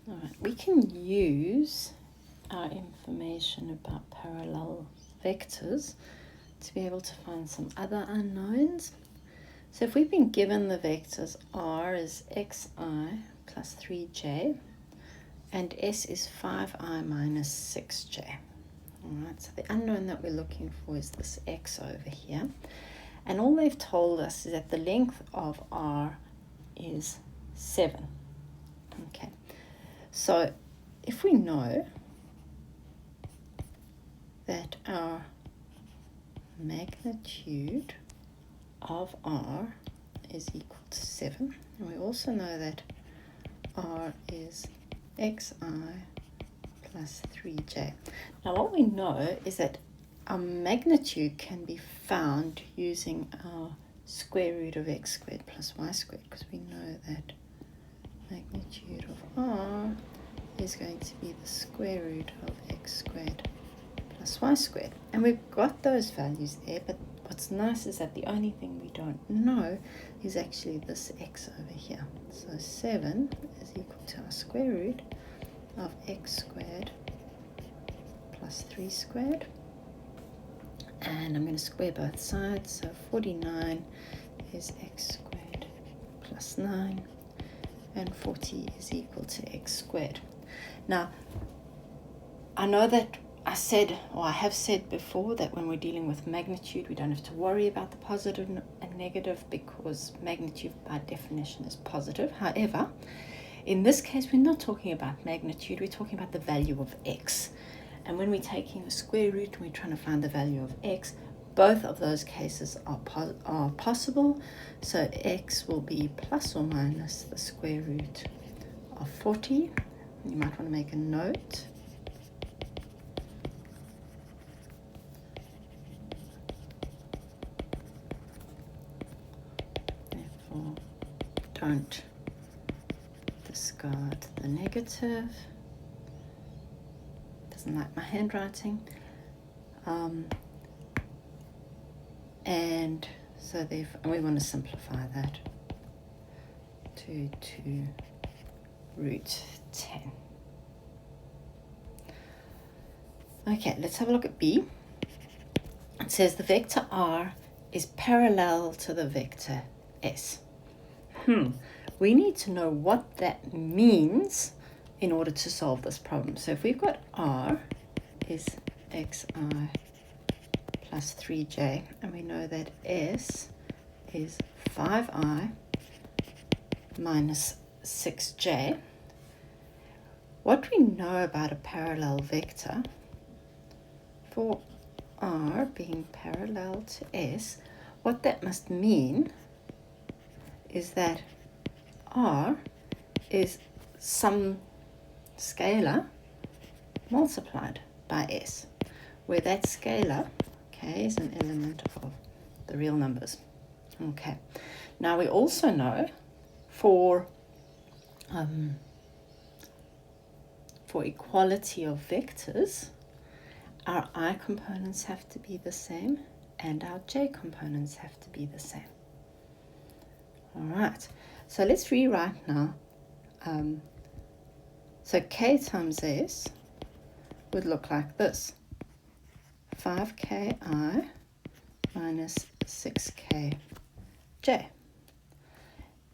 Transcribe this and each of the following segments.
All right, we can use our information about parallel vectors to be able to find some other unknowns. So if we've been given the vectors r is xi plus 3j and s is 5i minus 6j. All right, so the unknown that we're looking for is this x over here. And all they've told us is that the length of r is 7. Okay, so if we know that our magnitude of r is equal to 7, and we also know that r is xi plus 3j. Now what we know is that our magnitude can be found using our square root of x squared plus y squared, because we know that magnitude of r is going to be the square root of x squared plus y squared. And we've got those values there, but what's nice is that the only thing we don't know is actually this x over here. So 7 is equal to our square root of x squared plus 3 squared. And I'm going to square both sides, so 49 is x squared plus 9, and 40 is equal to x squared. Now, I know that I have said before that when we're dealing with magnitude, we don't have to worry about the positive and negative because magnitude by definition is positive. However, in this case, we're not talking about magnitude, we're talking about the value of x. And when we're taking the square root and we're trying to find the value of x, both of those cases are possible. So x will be plus or minus the square root of 40. You might want to make a note. Therefore, don't discard the negative. Doesn't like my handwriting. And so we want to simplify that to root 10. Okay, let's have a look at B. It says the vector r is parallel to the vector s. We need to know what that means in order to solve this problem. So if we've got r is xi plus 3j, and we know that s is 5i minus 6j, what we know about a parallel vector for r being parallel to s, what that must mean is that r is some scalar multiplied by s, where that scalar, okay, is an element of the real numbers. Okay, now we also know for equality of vectors, our I components have to be the same and our j components have to be the same. All right, so let's rewrite now. So k times s would look like this: 5ki minus 6kj.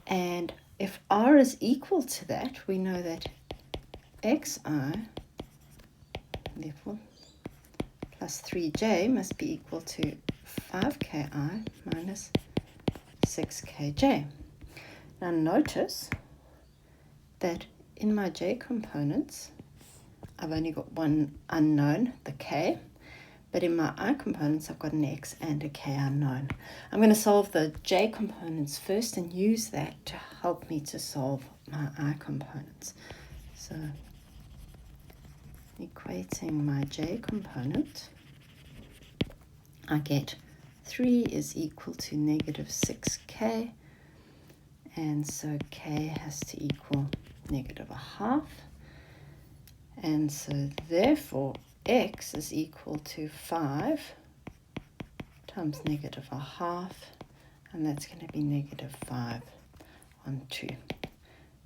And if r is equal to that, we know that xi, therefore, plus 3j must be equal to 5ki minus 6kj. Now notice that in my j components, I've only got one unknown, the k, but in my I components, I've got an x and a k unknown. I'm going to solve the j components first and use that to help me to solve my I components. So equating my j component, I get 3 is equal to negative 6k, and so k has to equal negative 1/2, and so therefore x is equal to 5 times negative 1/2, and that's going to be negative 5 on 2.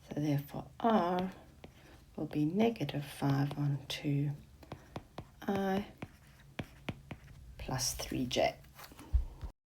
So therefore r will be negative 5 on 2I plus 3j.